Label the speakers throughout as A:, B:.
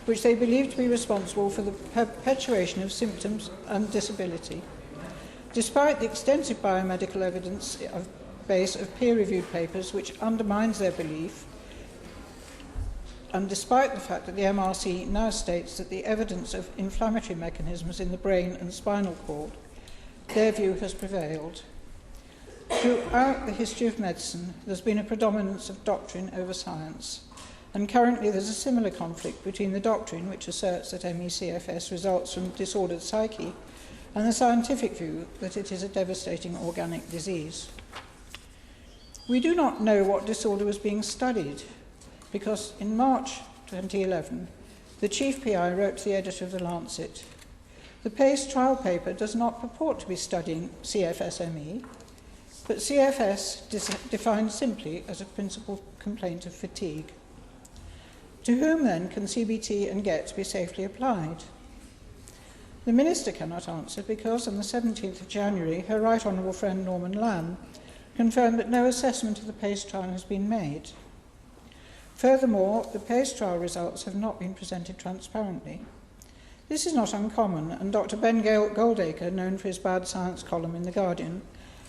A: which they believe to be responsible for the perpetuation of symptoms and disability. Despite the extensive biomedical evidence base of peer-reviewed papers which undermines their belief, and despite the fact that the MRC now states that the evidence of inflammatory mechanisms in the brain and spinal cord, their view has prevailed. Throughout the history of medicine, there's been a predominance of doctrine over science, and currently there's a similar conflict between the doctrine, which asserts that ME/CFS results from disordered psyche, and the scientific view that it is a devastating organic disease. We do not know what disorder was being studied, because in March 2011, the chief PI wrote to the editor of The Lancet, "The PACE trial paper does not purport to be studying CFS-ME, but CFS defined simply as a principal complaint of fatigue. To whom then can CBT and GET be safely applied?" The Minister cannot answer because on the 17th of January, her Right Honourable friend Norman Lamb confirmed that no assessment of the PACE trial has been made. Furthermore, the PACE trial results have not been presented transparently. This is not uncommon, and Dr. Ben Goldacre, known for his bad science column in The Guardian,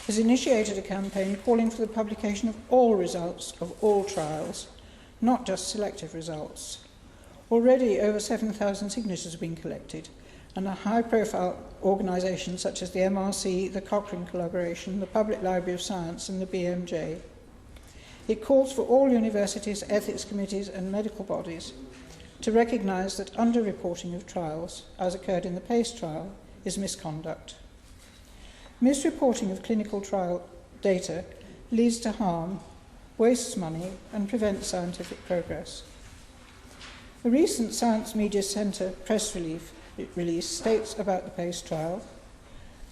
A: has initiated a campaign calling for the publication of all results of all trials, not just selective results. Already over 7,000 signatures have been collected, and a high-profile organisations such as the MRC, the Cochrane Collaboration, the Public Library of Science and the BMJ. It calls for all universities, ethics committees and medical bodies to recognise that underreporting of trials, as occurred in the PACE trial, is misconduct. Misreporting of clinical trial data leads to harm, wastes money and prevents scientific progress. A recent Science Media Centre press release states about the PACE trial,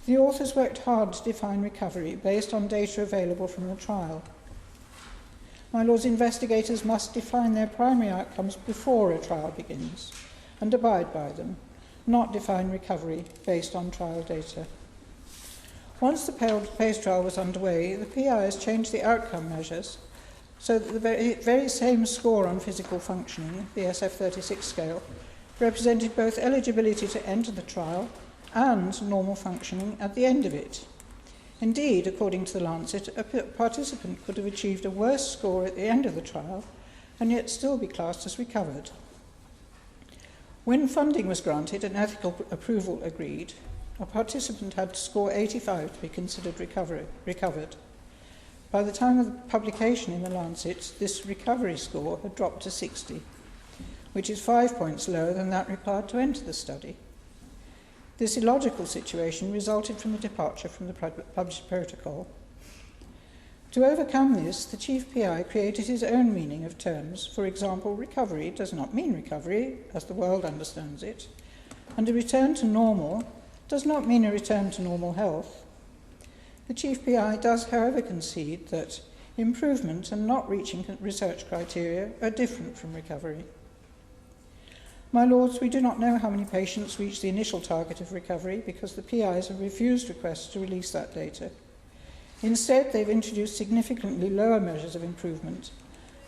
A: "The authors worked hard to define recovery based on data available from the trial. My Lords, investigators must define their primary outcomes before a trial begins and abide by them, not define recovery based on trial data." Once the PACE trial was underway, the PIs changed the outcome measures so that the very same score on physical functioning, the SF-36 scale, represented both eligibility to enter the trial and normal functioning at the end of it. Indeed, according to The Lancet, a participant could have achieved a worse score at the end of the trial and yet still be classed as recovered. When funding was granted and ethical approval agreed, a participant had to score 85 to be considered recovered. By the time of the publication in The Lancet, this recovery score had dropped to 60, which is 5 points lower than that required to enter the study. This illogical situation resulted from the departure from the published protocol. To overcome this, the chief PI created his own meaning of terms. For example, recovery does not mean recovery, as the world understands it, and a return to normal does not mean a return to normal health. The chief PI does, however, concede that improvement and not reaching research criteria are different from recovery. My Lords, we do not know how many patients reach the initial target of recovery because the PIs have refused requests to release that data. Instead, they've introduced significantly lower measures of improvement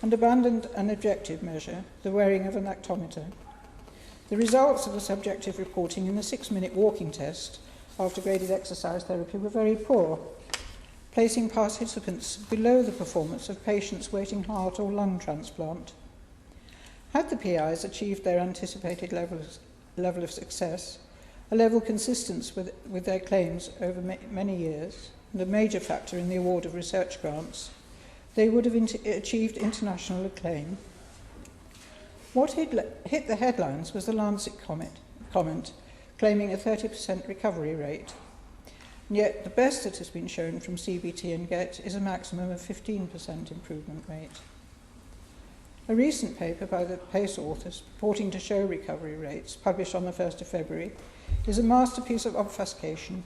A: and abandoned an objective measure, the wearing of an actometer. The results of the subjective reporting in the 6-minute walking test after graded exercise therapy were very poor, placing participants below the performance of patients waiting heart or lung transplant. Had the PIs achieved their anticipated level of success, a level consistent with their claims over many years, and a major factor in the award of research grants, they would have achieved international acclaim. What hit the headlines was the Lancet comment claiming a 30% recovery rate. And yet the best that has been shown from CBT and GET is a maximum of 15% improvement rate. A recent paper by the PACE authors purporting to show recovery rates, published on the 1st of February, is a masterpiece of obfuscation.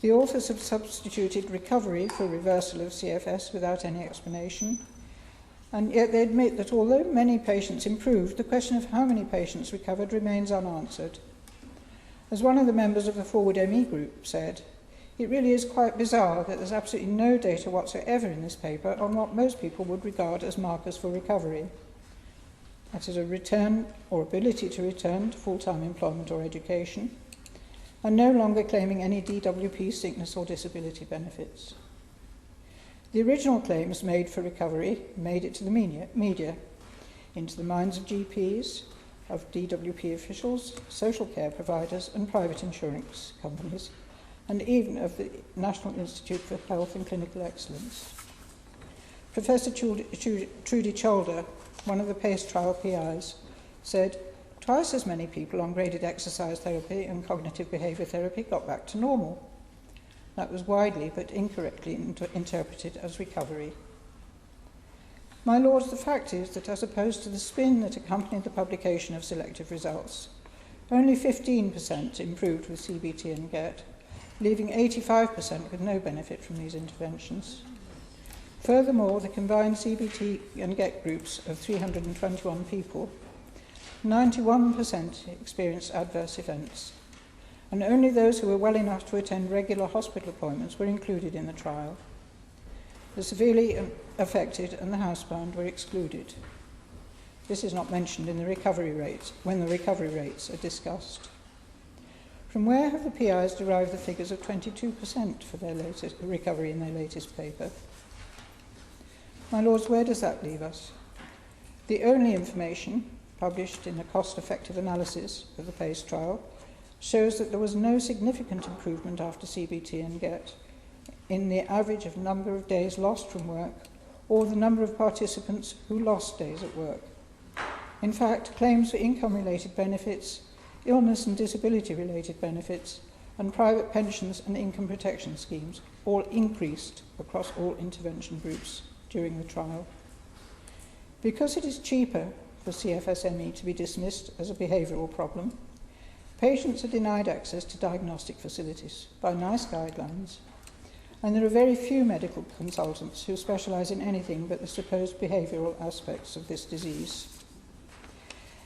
A: The authors have substituted recovery for reversal of CFS without any explanation, and yet they admit that although many patients improved, the question of how many patients recovered remains unanswered. As one of the members of the Forward ME group said, it really is quite bizarre that there's absolutely no data whatsoever in this paper on what most people would regard as markers for recovery. that is, a return or ability to return to full-time employment or education, and no longer claiming any DWP sickness or disability benefits. The original claims made for recovery made it to the media, into the minds of GPs, of DWP officials, social care providers and private insurance companies, and even of the National Institute for Health and Clinical Excellence. Professor Trudy Cholder, one of the PACE trial PIs, said, "Twice as many people on graded exercise therapy and cognitive behaviour therapy got back to normal." That was widely but incorrectly interpreted as recovery. My Lords, the fact is that as opposed to the spin that accompanied the publication of selective results, only 15% improved with CBT and GET, leaving 85% with no benefit from these interventions. Furthermore, the combined CBT and GET groups of 321 people, 91% experienced adverse events, and only those who were well enough to attend regular hospital appointments were included in the trial. The severely affected and the housebound were excluded. This is not mentioned in the recovery rates when the recovery rates are discussed. From where have the PIs derived the figures of 22% for their latest recovery in their latest paper? My Lords, where does that leave us? The only information published in a cost-effective analysis of the PACE trial shows that there was no significant improvement after CBT and GET in the average of number of days lost from work or the number of participants who lost days at work. In fact, claims for income-related benefits, illness and disability-related benefits, and private pensions and income protection schemes all increased across all intervention groups during the trial. Because it is cheaper for CFSME to be dismissed as a behavioural problem, patients are denied access to diagnostic facilities by NICE guidelines, and there are very few medical consultants who specialise in anything but the supposed behavioural aspects of this disease.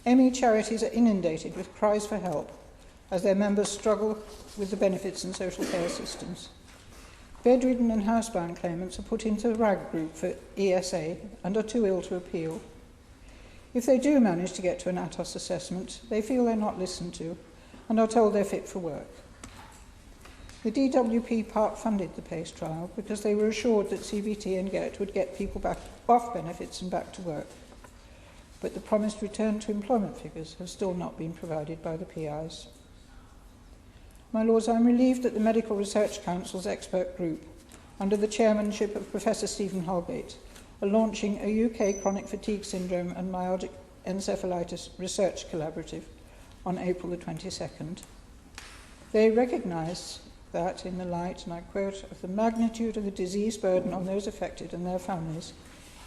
A: ME charities are inundated with cries for help as their members struggle with the benefits and social care systems. Bedridden and housebound claimants are put into a RAG group for ESA and are too ill to appeal. If they do manage to get to an ATOS assessment, they feel they're not listened to and are told they're fit for work. The DWP part-funded the PACE trial because they were assured that CBT and GET would get people back off benefits and back to work. But the promised return to employment figures have still not been provided by the PIs. My Lords, I am relieved that the Medical Research Council's expert group, under the chairmanship of Professor Stephen Holgate, are launching a UK Chronic Fatigue Syndrome and Myalgic Encephalitis Research Collaborative on April the 22nd. They recognise that, in the light, and I quote, of the magnitude of the disease burden on those affected and their families,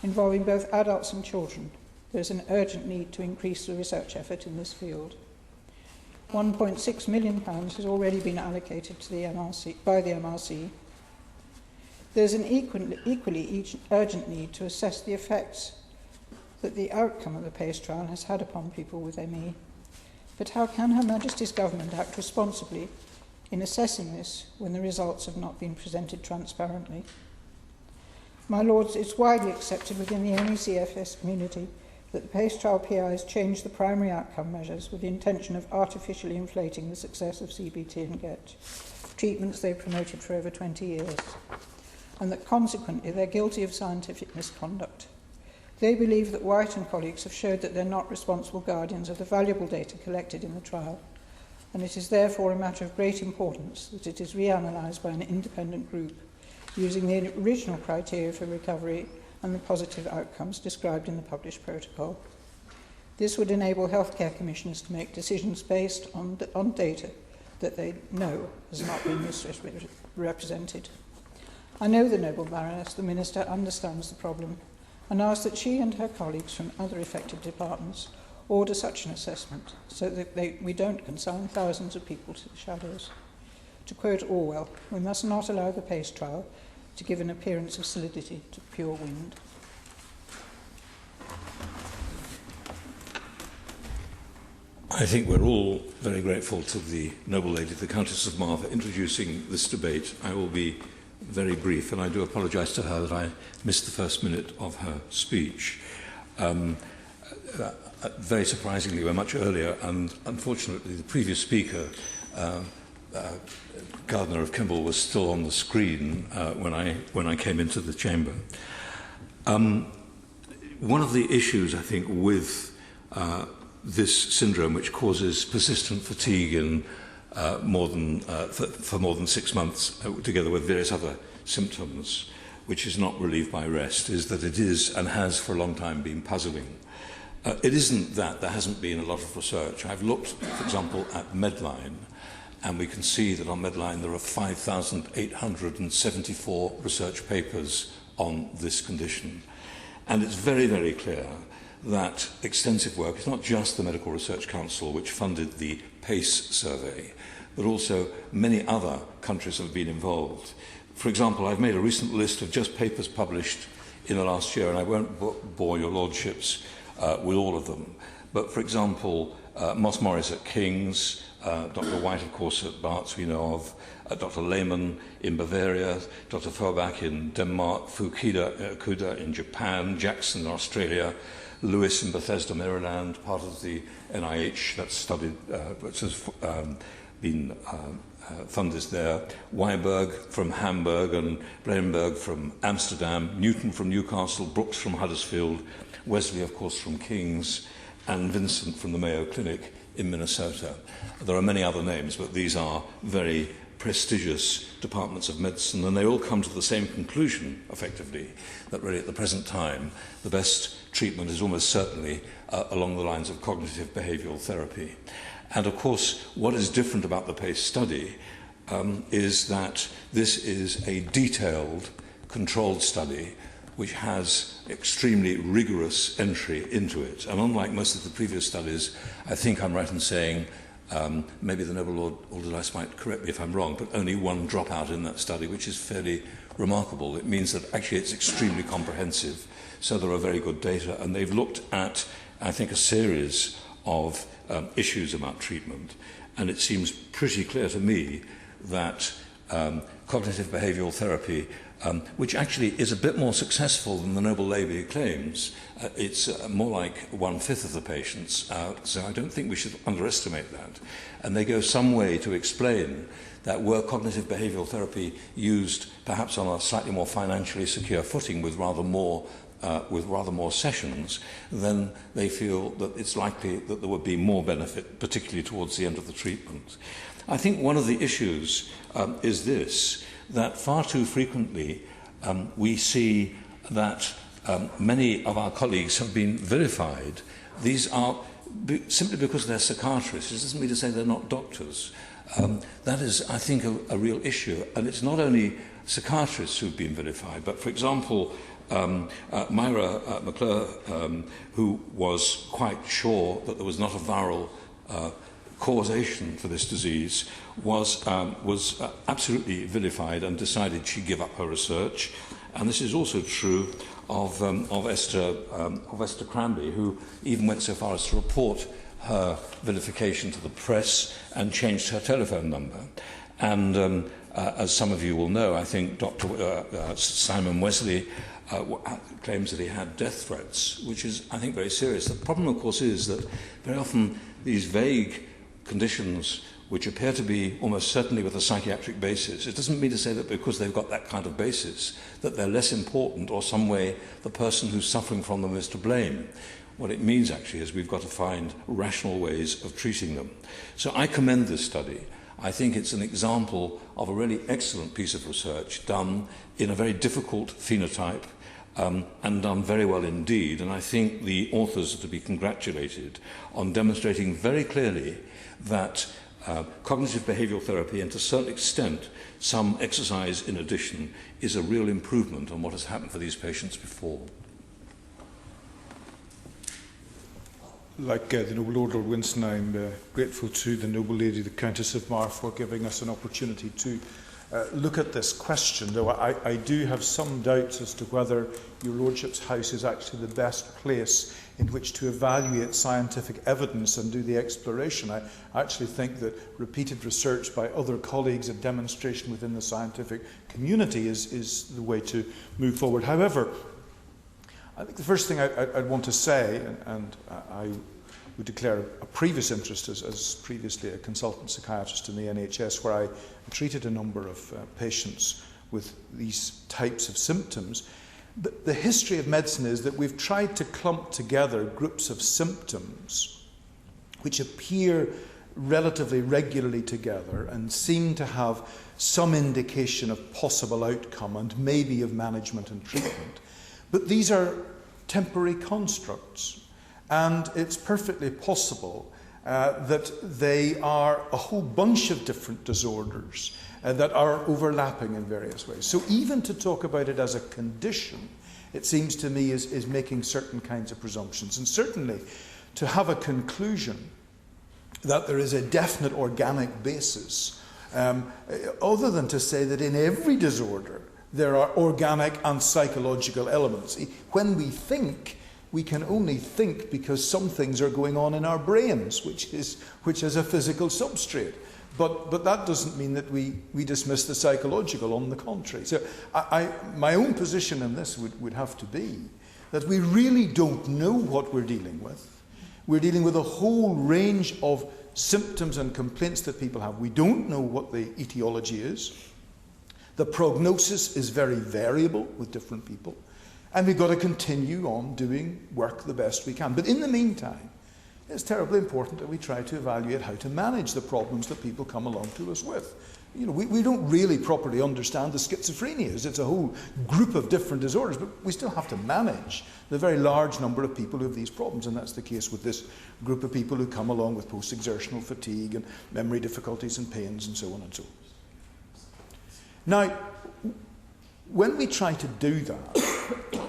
A: involving both adults and children, there is an urgent need to increase the research effort in this field. £1.6 million has already been allocated to the MRC, by the MRC. There is an equally urgent need to assess the effects that the outcome of the PACE trial has had upon people with ME. But how can Her Majesty's Government act responsibly in assessing this when the results have not been presented transparently? My Lords, it's widely accepted within the MECFS community that the PACE trial PIs changed the primary outcome measures with the intention of artificially inflating the success of CBT and GET, treatments they promoted for over 20 years, and that consequently they're guilty of scientific misconduct. They believe that White and colleagues have showed that they're not responsible guardians of the valuable data collected in the trial, and it is therefore a matter of great importance that it is reanalysed by an independent group using the original criteria for recovery and the positive outcomes described in the published protocol. This would enable healthcare commissioners to make decisions based on data that they know has not been misrepresented. I know the Noble Baroness, the Minister, understands the problem and asks that she and her colleagues from other affected departments order such an assessment so that we don't consign thousands of people to the shadows. To quote Orwell, we must not allow the PACE trial to give an appearance of solidity to pure wind.
B: I think we're all very grateful to the noble lady, the Countess of Mar, for introducing this debate. I will be very brief, and I do apologise to her that I missed the first minute of her speech. very surprisingly, were much earlier, and unfortunately the previous speaker, Gardner of Kimball, was still on the screen when I came into the chamber. One of the issues, I think, with this syndrome, which causes persistent fatigue in for more than 6 months, together with various other symptoms, which is not relieved by rest, is that it is and has for a long time been puzzling. It isn't that there hasn't been a lot of research. I've looked, for example, at Medline, and we can see that on Medline there are 5,874 research papers on this condition. And it's very, very clear that extensive work, it's not just the Medical Research Council which funded the PACE survey, but also many other countries have been involved. For example, I've made a recent list of just papers published in the last year, and I won't bore your lordships with all of them. But for example, Moss Morris at King's, Dr. White, of course, at Barts we know of, Dr. Lehmann in Bavaria, Dr. Forbach in Denmark, Fukuda in Japan, Jackson in Australia, Lewis in Bethesda, Maryland, part of the NIH that's studied, which has been funded there, Weiberg from Hamburg and Blenberg from Amsterdam, Newton from Newcastle, Brooks from Huddersfield, Wesley, of course, from King's, and Vincent from the Mayo Clinic in Minnesota. There are many other names, but these are very prestigious departments of medicine, and they all come to the same conclusion, effectively, that really at the present time, the best treatment is almost certainly along the lines of cognitive behavioural therapy. And of course, what is different about the PACE study is that this is a detailed, controlled study which has extremely rigorous entry into it. And unlike most of the previous studies, I think I'm right in saying, maybe the Nobel Lord Alderdice might correct me if I'm wrong, but only one dropout in that study, which is fairly remarkable. It means that actually it's extremely comprehensive. So there are very good data, and they've looked at, I think, a series of issues about treatment. And it seems pretty clear to me that cognitive behavioural therapy, which actually is a bit more successful than the Nobel Label claims. It's more like 1/5 of the patients, so I don't think we should underestimate that. And they go some way to explain that were cognitive behavioural therapy used perhaps on a slightly more financially secure footing with rather more sessions, then they feel that it's likely that there would be more benefit, particularly towards the end of the treatment. I think one of the issues is this, that far too frequently we see that many of our colleagues have been vilified. These are simply because they're psychiatrists. It doesn't mean to say they're not doctors. That is, I think, a real issue. And it's not only psychiatrists who've been vilified, but, for example, Myra McClure, who was quite sure that there was not a viral causation for this disease, was absolutely vilified and decided she'd give up her research. And this is also true of Esther Cranby, who even went so far as to report her vilification to the press and changed her telephone number. And as some of you will know, I think Dr. Simon Wesley claims that he had death threats, which is, I think, very serious. The problem, of course, is that very often these vague conditions which appear to be almost certainly with a psychiatric basis, it doesn't mean to say that because they've got that kind of basis that they're less important or some way the person who's suffering from them is to blame. What it means actually is we've got to find rational ways of treating them. So I commend this study. I think it's an example of a really excellent piece of research done in a very difficult phenotype and done very well indeed. And I think the authors are to be congratulated on demonstrating very clearly that cognitive behavioural therapy, and to a certain extent some exercise in addition, is a real improvement on what has happened for these patients before.
C: Like the Noble Lord Winston, I'm grateful to the Noble Lady, the Countess of Mar, for giving us an opportunity to look at this question, though I do have some doubts as to whether Your Lordship's house is actually the best place in which to evaluate scientific evidence and do the exploration. I actually think that repeated research by other colleagues and demonstration within the scientific community is the way to move forward. However, I think the first thing I'd want to say, and I would declare a previous interest as previously a consultant psychiatrist in the NHS, where I treated a number of patients with these types of symptoms. The history of medicine is that we've tried to clump together groups of symptoms which appear relatively regularly together and seem to have some indication of possible outcome and maybe of management and treatment. But these are temporary constructs, and it's perfectly possible that they are a whole bunch of different disorders that are overlapping in various ways. So even to talk about it as a condition, it seems to me, is making certain kinds of presumptions. And certainly to have a conclusion that there is a definite organic basis, other than to say that in every disorder there are organic and psychological elements. When we think, we can only think because some things are going on in our brains, which is a physical substrate. But that doesn't mean that we dismiss the psychological, on the contrary. So my own position in this would have to be that we really don't know what we're dealing with. We're dealing with a whole range of symptoms and complaints that people have. We don't know what the etiology is. The prognosis is very variable with different people. And we've got to continue on doing work the best we can. But in the meantime, it's terribly important that we try to evaluate how to manage the problems that people come along to us with. You know, we don't really properly understand the schizophrenias. It's a whole group of different disorders, but we still have to manage the very large number of people who have these problems, and that's the case with this group of people who come along with post-exertional fatigue and memory difficulties and pains and so on and so on. Now, when we try to do that,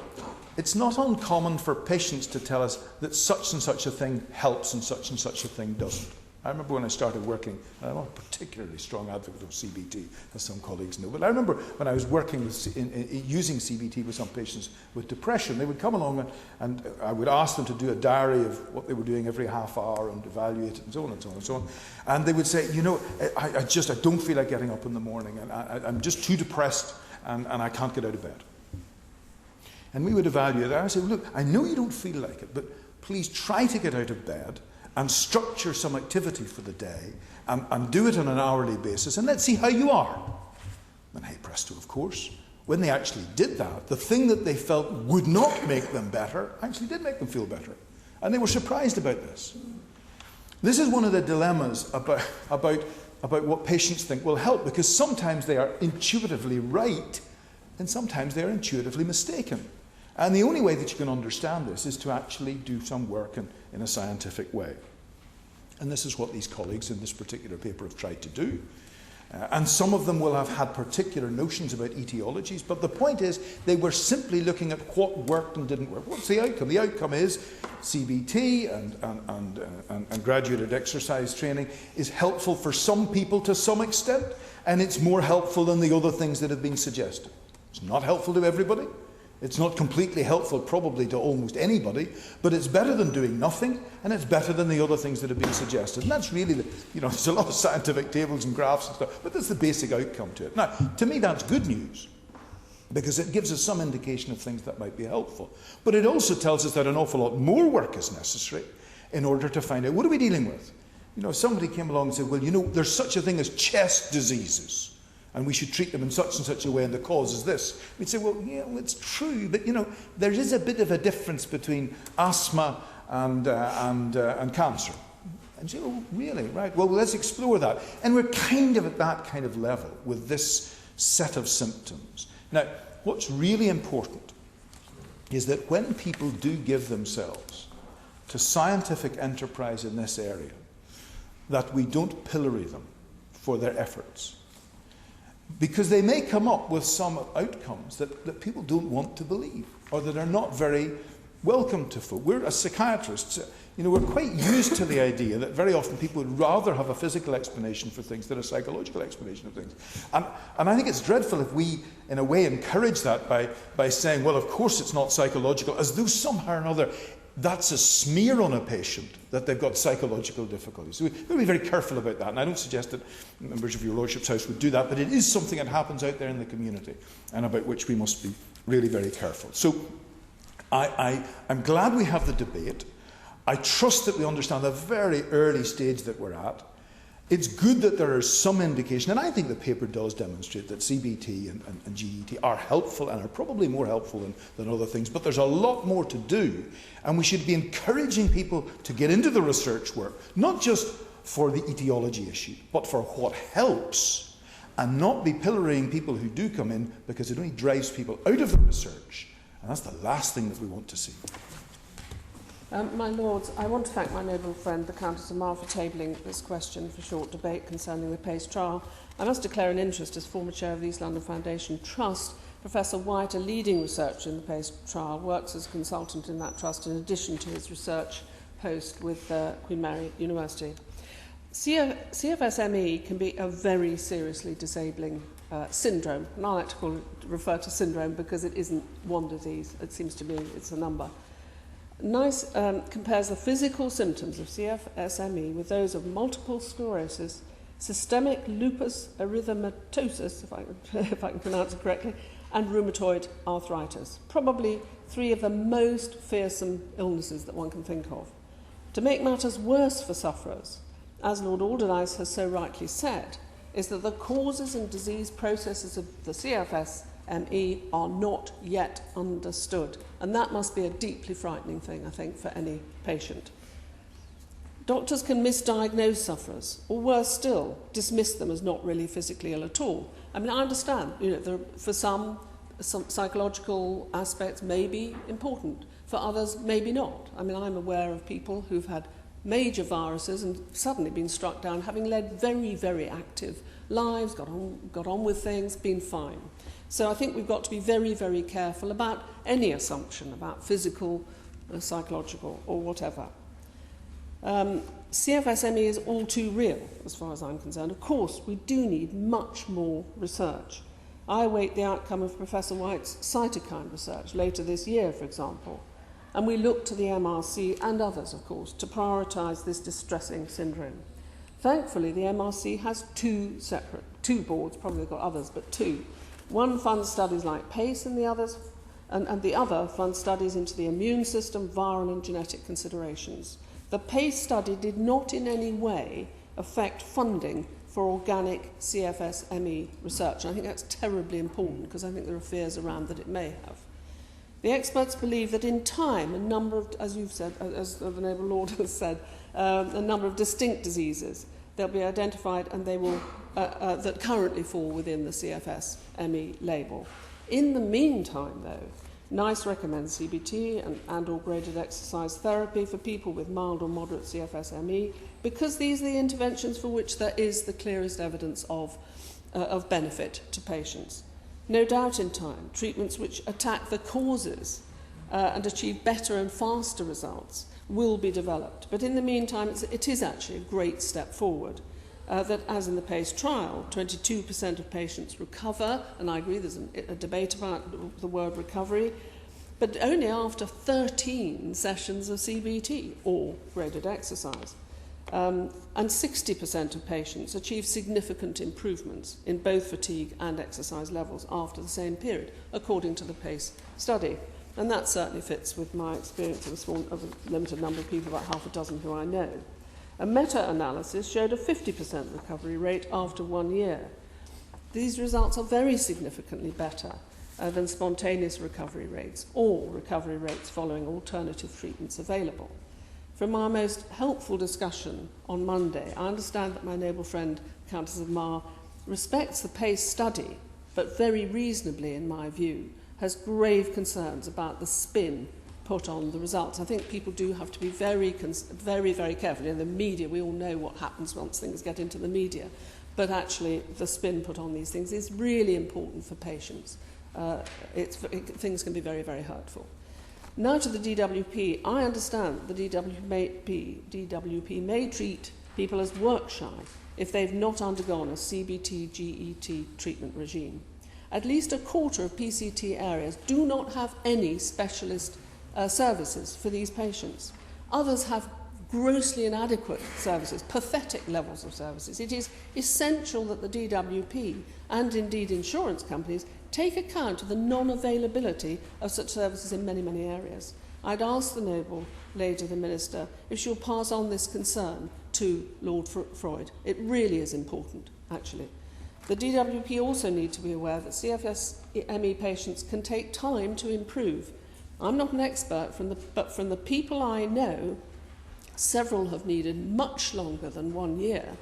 C: it's not uncommon for patients to tell us that such and such a thing helps and such a thing doesn't. I remember when I started working, and I'm not a particularly strong advocate of CBT, as some colleagues know, but I remember when I was working using CBT with some patients with depression, they would come along and I would ask them to do a diary of what they were doing every half hour and evaluate it and so on and so on and so on. And they would say, you know, I don't feel like getting up in the morning, and I'm just too depressed and I can't get out of bed. And we would evaluate that. I say, look, I know you don't feel like it, but please try to get out of bed and structure some activity for the day and do it on an hourly basis, and let's see how you are. And hey presto, of course, when they actually did that, the thing that they felt would not make them better actually did make them feel better. And they were surprised about this. This is one of the dilemmas about what patients think will help, because sometimes they are intuitively right and sometimes they are intuitively mistaken. And the only way that you can understand this is to actually do some work in a scientific way. And this is what these colleagues in this particular paper have tried to do. And some of them will have had particular notions about etiologies, but the point is they were simply looking at what worked and didn't work. What's the outcome? The outcome is CBT and graduated exercise training is helpful for some people to some extent, and it's more helpful than the other things that have been suggested. It's not helpful to everybody. It's not completely helpful probably to almost anybody, but it's better than doing nothing, and it's better than the other things that have been suggested. And that's really there's a lot of scientific tables and graphs and stuff, but that's the basic outcome to it. Now, to me, that's good news, because it gives us some indication of things that might be helpful. But it also tells us that an awful lot more work is necessary in order to find out, what are we dealing with? You know, if somebody came along and said, well, you know, there's such a thing as chest diseases, and we should treat them in such and such a way, and the cause is this. We'd say, well, yeah, well, it's true, but, you know, there is a bit of a difference between asthma and cancer. And you say, oh, really? Right. Well, let's explore that. And we're kind of at that kind of level with this set of symptoms. Now, what's really important is that when people do give themselves to scientific enterprise in this area, that we don't pillory them for their efforts. Because they may come up with some outcomes that people don't want to believe, or that are not very welcome to folk. We're, as psychiatrists, we're quite used to the idea that very often people would rather have a physical explanation for things than a psychological explanation of things. And I think it's dreadful if we, in a way, encourage that by saying, well, of course it's not psychological, as though somehow or another that's a smear on a patient that they've got psychological difficulties. So we've got to be very careful about that. And I don't suggest that members of your Lordship's House would do that, but it is something that happens out there in the community and about which we must be really very careful. So I'm glad we have the debate. I trust that we understand the very early stage that we're at. It's good that there is some indication, and I think the paper does demonstrate that CBT and GET are helpful and are probably more helpful than other things, but there's a lot more to do, and we should be encouraging people to get into the research work, not just for the etiology issue, but for what helps, and not be pillorying people who do come in because it only drives people out of the research, and that's the last thing that we want to see.
D: My Lords, I want to thank my noble friend, the Countess of Mar, for tabling this question for short debate concerning the PACE trial. I must declare an interest as former chair of the East London Foundation Trust. Professor White, a leading researcher in the PACE trial, works as a consultant in that trust in addition to his research post with Queen Mary University. CFS-ME can be a very seriously disabling syndrome. And I like to refer to syndrome because it isn't one disease. It seems to me it's a number. NICE compares the physical symptoms of CFS-ME with those of multiple sclerosis, systemic lupus erythematosus, if I can pronounce it correctly, and rheumatoid arthritis. Probably three of the most fearsome illnesses that one can think of. To make matters worse for sufferers, as Lord Alderdice has so rightly said, is that the causes and disease processes of the CFS-ME are not yet understood. And that must be a deeply frightening thing, I think, for any patient. Doctors can misdiagnose sufferers, or worse still, dismiss them as not really physically ill at all. I mean, I understand, for some psychological aspects may be important, for others maybe not. I mean, I'm aware of people who've had major viruses and suddenly been struck down, having led very, very active lives, got on with things, been fine. So I think we've got to be very, very careful about any assumption about physical, psychological, or whatever. CFS-ME is all too real, as far as I'm concerned. Of course, we do need much more research. I await the outcome of Professor White's cytokine research later this year, for example. And we look to the MRC and others, of course, to prioritise this distressing syndrome. Thankfully, the MRC has two boards, probably they've got others, but two. One funds studies like PACE and the other funds studies into the immune system, viral and genetic considerations. The PACE study did not in any way affect funding for organic CFS-ME research. And I think that's terribly important because I think there are fears around that it may have. The experts believe that in time, a number of, as you've said, as the noble Lord has said, a number of distinct diseases, they'll be identified and they will that currently fall within the CFS-ME label. In the meantime, though, NICE recommends CBT and/or graded exercise therapy for people with mild or moderate CFS-ME because these are the interventions for which there is the clearest evidence of benefit to patients. No doubt in time, treatments which attack the causes and achieve better and faster results will be developed. But in the meantime, it is actually a great step forward. That, as in the PACE trial, 22% of patients recover, and I agree there's a debate about the word recovery, but only after 13 sessions of CBT or graded exercise. And 60% of patients achieve significant improvements in both fatigue and exercise levels after the same period, according to the PACE study. And that certainly fits with my experience of a limited number of people, about half a dozen who I know. A meta-analysis showed a 50% recovery rate after 1 year. These results are very significantly better than spontaneous recovery rates or recovery rates following alternative treatments available. From our most helpful discussion on Monday, I understand that my noble friend, Countess of Mar, respects the PACE study, but very reasonably, in my view, has grave concerns about the spin put on the results. I think people do have to be very, very careful. In the media, we all know what happens once things get into the media. But actually, the spin put on these things is really important for patients. Things can be very, very hurtful. Now to the DWP. I understand the DWP may treat people as work shy if they've not undergone a CBT-GET treatment regime. At least a quarter of PCT areas do not have any specialist services for these patients. Others have grossly inadequate services, pathetic levels of services. It is essential that the DWP and indeed insurance companies take account of the non-availability of such services in many, many areas. I'd ask the noble lady, the Minister, if she'll pass on this concern to Lord Freud. It really is important, actually. The DWP also need to be aware that CFS-ME patients can take time to improve. I'm not an expert, but from the people I know, several have needed much longer than 1 year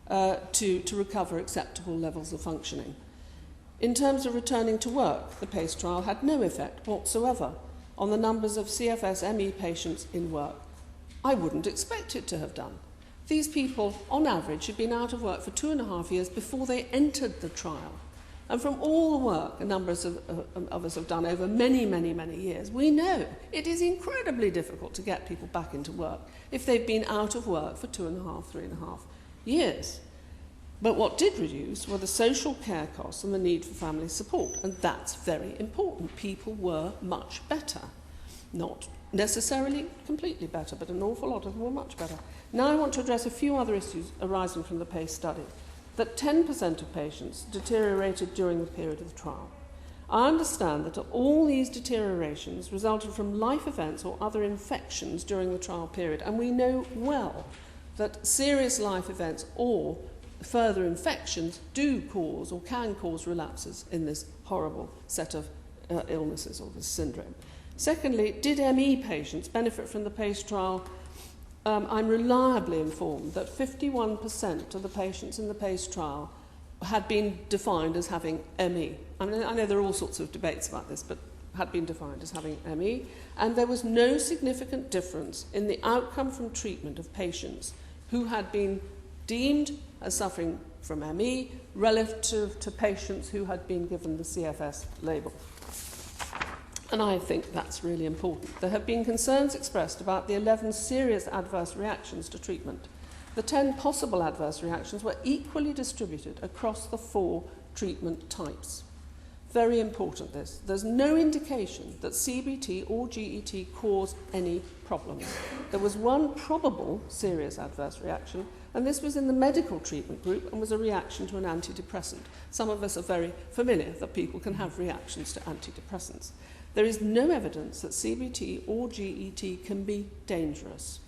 D: to recover acceptable levels of functioning. In terms of returning to work, the PACE trial had no effect whatsoever on the numbers of CFS-ME patients in work. I wouldn't expect it to have done. These people, on average, had been out of work for 2.5 years before they entered the trial. And from all the work a number of us have done over many, many, many years, we know it is incredibly difficult to get people back into work if they've been out of work for 2.5, 3.5 years. But what did reduce were the social care costs and the need for family support, and that's very important. People were much better. Not necessarily completely better, but an awful lot of them were much better. Now I want to address a few other issues arising from the PACE study. That 10% of patients deteriorated during the period of the trial. I understand that all these deteriorations resulted from life events or other infections during the trial period, and we know well that serious life events or further infections do cause or can cause relapses in this horrible set of illnesses or this syndrome. Secondly, did ME patients benefit from the PACE trial? I'm reliably informed that 51% of the patients in the PACE trial had been defined as having ME. I know there are all sorts of debates about this, but had been defined as having ME, and there was no significant difference in the outcome from treatment of patients who had been deemed as suffering from ME relative to patients who had been given the CFS label. And I think that's really important. There have been concerns expressed about the 11 serious adverse reactions to treatment. The 10 possible adverse reactions were equally distributed across the 4 treatment types. Very important this. There's no indication that CBT or GET caused any problems. There was one probable serious adverse reaction, and this was in the medical treatment group and was a reaction to an antidepressant. Some of us are very familiar that people can have reactions to antidepressants. There is no evidence that CBT or GET can be dangerous.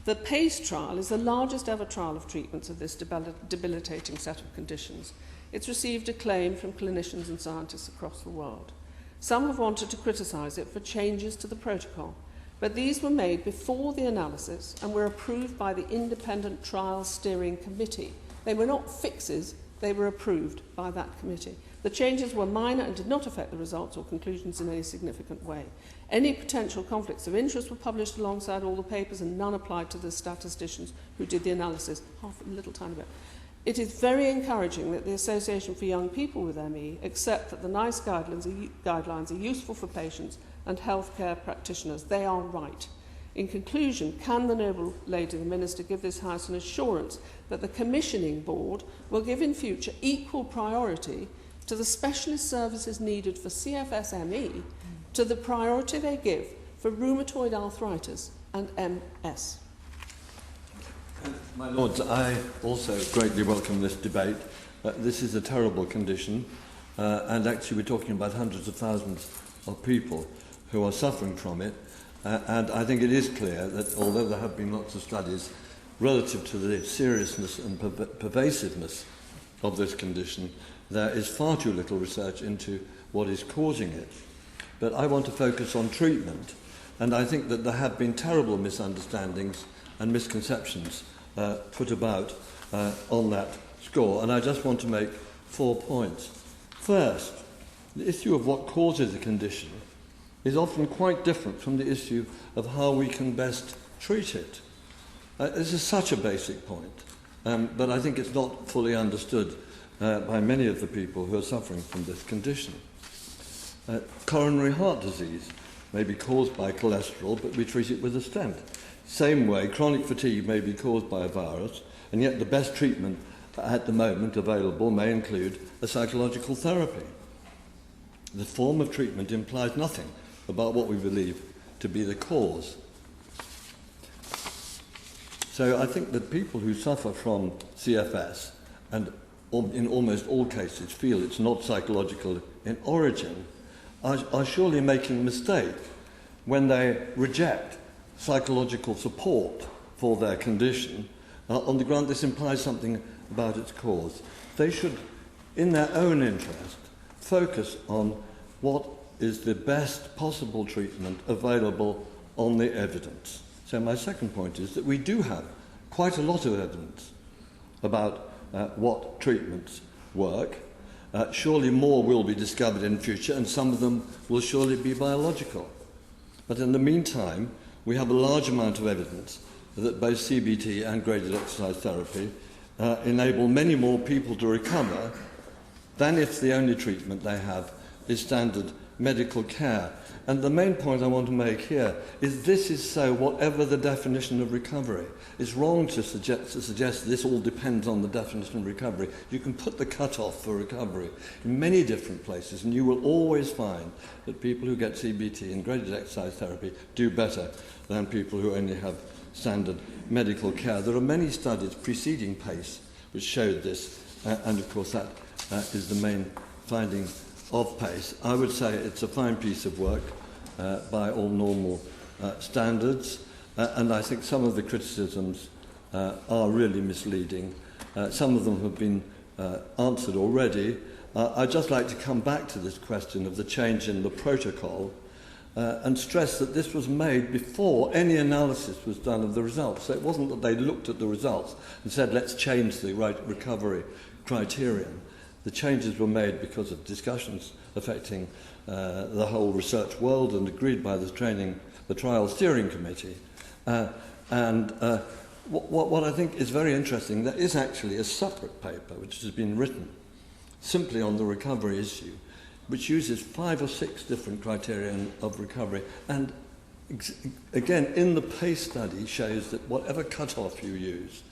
D: The PACE trial is the largest ever trial of treatments of this debilitating set of conditions. It's received acclaim from clinicians and scientists across the world. Some have wanted to criticise it for changes to the protocol, but these were made before the analysis and were approved by the Independent Trial Steering Committee. They were not fixes, they were approved by that committee. The changes were minor and did not affect the results or conclusions in any significant way. Any potential conflicts of interest were published alongside all the papers, and none applied to the statisticians who did the analysis, a little tiny bit. It is very encouraging that the Association for Young People with ME accept that the NICE guidelines are useful for patients and healthcare practitioners. They are right. In conclusion, can the noble lady, the Minister, give this House an assurance that the Commissioning Board will give in future equal priority to the specialist services needed for CFS-ME to the priority they give for rheumatoid arthritis and MS?
E: My Lords, I also greatly welcome this debate. This is a terrible condition, and actually we're talking about hundreds of thousands of people who are suffering from it, and I think it is clear that although there have been lots of studies relative to the seriousness and pervasiveness of this condition, there is far too little research into what is causing it. But I want to focus on treatment, and I think that there have been terrible misunderstandings and misconceptions put about on that score, and I just want to make 4 points. First, the issue of what causes a condition is often quite different from the issue of how we can best treat it. This is such a basic point, but I think it's not fully understood by many of the people who are suffering from this condition. Coronary heart disease may be caused by cholesterol, but we treat it with a stent. Same way, chronic fatigue may be caused by a virus, and yet the best treatment at the moment available may include a psychological therapy. The form of treatment implies nothing about what we believe to be the cause. So I think that people who suffer from CFS, and in almost all cases feel it's not psychological in origin, are surely making a mistake when they reject psychological support for their condition on the ground this implies something about its cause. They should, in their own interest, focus on what is the best possible treatment available on the evidence. So my second point is that we do have quite a lot of evidence about what treatments work. Surely more will be discovered in future, and some of them will surely be biological. But in the meantime, we have a large amount of evidence that both CBT and graded exercise therapy enable many more people to recover than if the only treatment they have is standard medical care. And the main point I want to make here is this is so whatever the definition of recovery. It's wrong to suggest this all depends on the definition of recovery. You can put the cut-off for recovery in many different places, and you will always find that people who get CBT and graded exercise therapy do better than people who only have standard medical care. There are many studies preceding PACE which showed this, and of course that is the main finding of PACE. I would say it's a fine piece of work by all normal standards, and I think some of the criticisms are really misleading. Some of them have been answered already. I'd just like to come back to this question of the change in the protocol and stress that this was made before any analysis was done of the results. So it wasn't that they looked at the results and said, let's change the recovery criterion. The changes were made because of discussions affecting the whole research world and agreed by the trial steering committee. What I think is very interesting, there is actually a separate paper which has been written simply on the recovery issue, which uses 5 or 6 different criteria of recovery. And again, in the PACE study shows that whatever cut-off you use,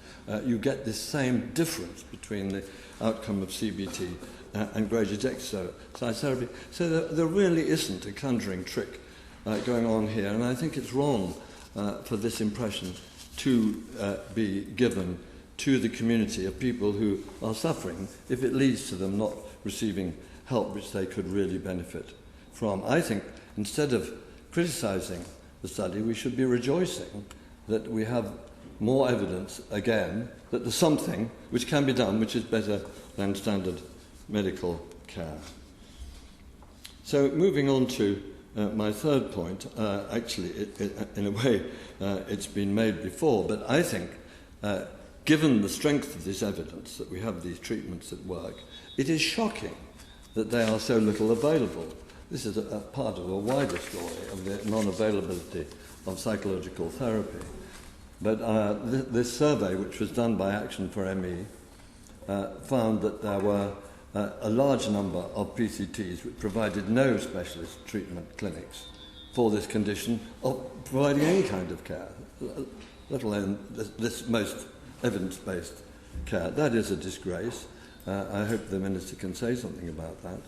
E: you get this same difference between the outcome of CBT and graded exercise therapy. So there really isn't a conjuring trick going on here, and I think it's wrong for this impression to be given to the community of people who are suffering if it leads to them not receiving help which they could really benefit from. I think instead of criticising the study, we should be rejoicing that we have more evidence, again, that there's something which can be done which is better than standard medical care. So moving on to my third point, actually, in a way, it's been made before, but I think, given the strength of this evidence that we have these treatments that work, it is shocking that they are so little available. This is a part of a wider story of the non-availability of psychological therapy. But this survey, which was done by Action for ME, found that there were a large number of PCTs which provided no specialist treatment clinics for this condition, or providing any kind of care, let alone this most evidence-based care. That is a disgrace. I hope the Minister can say something about that.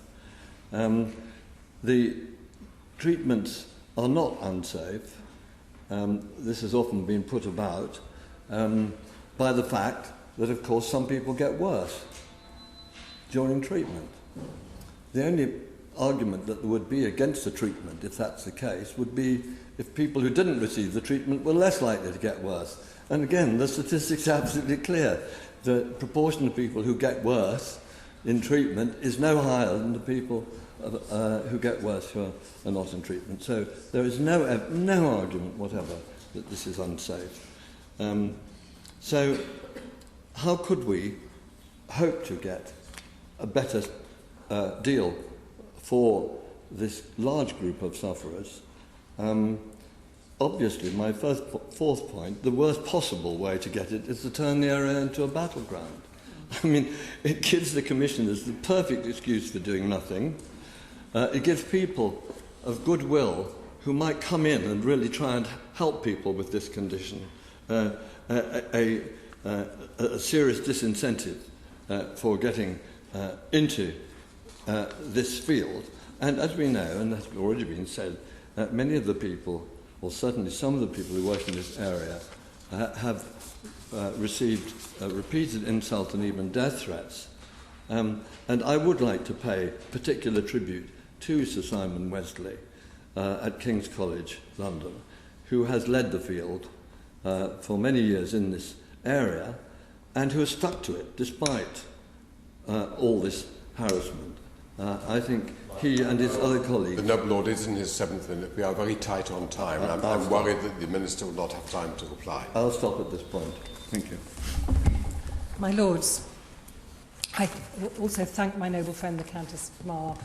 E: The treatments are not unsafe. This has often been put about by the fact that, of course, some people get worse during treatment. The only argument that there would be against the treatment, if that's the case, would be if people who didn't receive the treatment were less likely to get worse. And again, the statistics are absolutely clear. The proportion of people who get worse in treatment is no higher than the people who get worse who are not in treatment. So there is no argument whatever that this is unsafe. So how could we hope to get a better deal for this large group of sufferers? Obviously, my fourth point, the worst possible way to get it is to turn the area into a battleground. I mean, it gives the commissioners the perfect excuse for doing nothing. It gives people of goodwill who might come in and really try and help people with this condition a serious disincentive for getting into this field. And as we know, and that's already been said, many of the people, or certainly some of the people who work in this area, have received repeated insult and even death threats. And I would like to pay particular tribute to Sir Simon Wesley, at King's College, London, who has led the field for many years in this area and who has stuck to it despite all this harassment. I think he and his other colleagues...
F: The Noble Lord is in his 7th minute. We are very tight on time. I'm worried that the Minister will not have time to reply.
E: I'll stop at this point. Thank you.
G: My Lords, I also thank my noble friend, the Countess of Mar,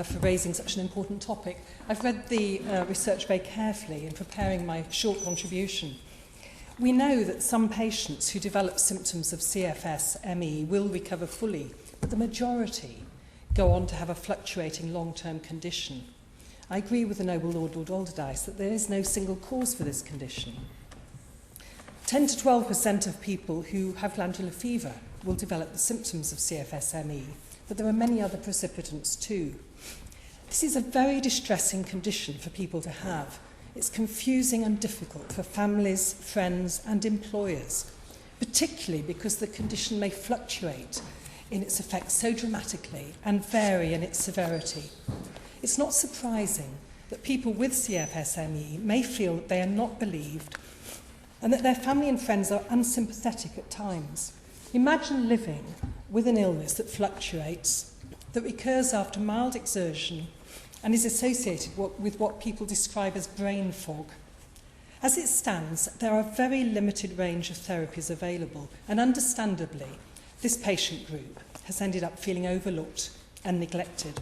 G: for raising such an important topic. I've read the research very carefully in preparing my short contribution. We know that some patients who develop symptoms of CFS-ME will recover fully, but the majority go on to have a fluctuating long-term condition. I agree with the Noble Lord, Lord Alderdice, that there is no single cause for this condition. 10 to 12% of people who have glandular fever will develop the symptoms of CFS-ME, but there are many other precipitants too. This is a very distressing condition for people to have. It's confusing and difficult for families, friends and employers, particularly because the condition may fluctuate in its effects so dramatically and vary in its severity. It's not surprising that people with CFS-ME may feel that they are not believed and that their family and friends are unsympathetic at times. Imagine living with an illness that fluctuates, that recurs after mild exertion and is associated with what people describe as brain fog. As it stands, there are a very limited range of therapies available, and understandably, this patient group has ended up feeling overlooked and neglected.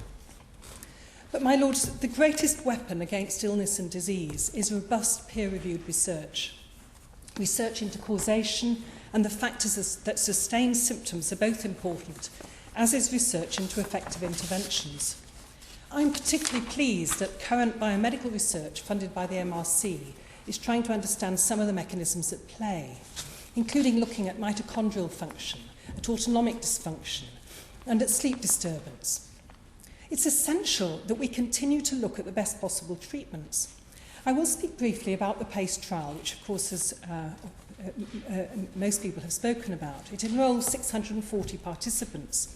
G: But, my Lords, the greatest weapon against illness and disease is robust peer-reviewed research. Research into causation and the factors that sustain symptoms are both important, as is research into effective interventions. I'm particularly pleased that current biomedical research funded by the MRC is trying to understand some of the mechanisms at play, including looking at mitochondrial function, at autonomic dysfunction, and at sleep disturbance. It's essential that we continue to look at the best possible treatments. I will speak briefly about the PACE trial, which of course as most people have spoken about. It enrolled 640 participants.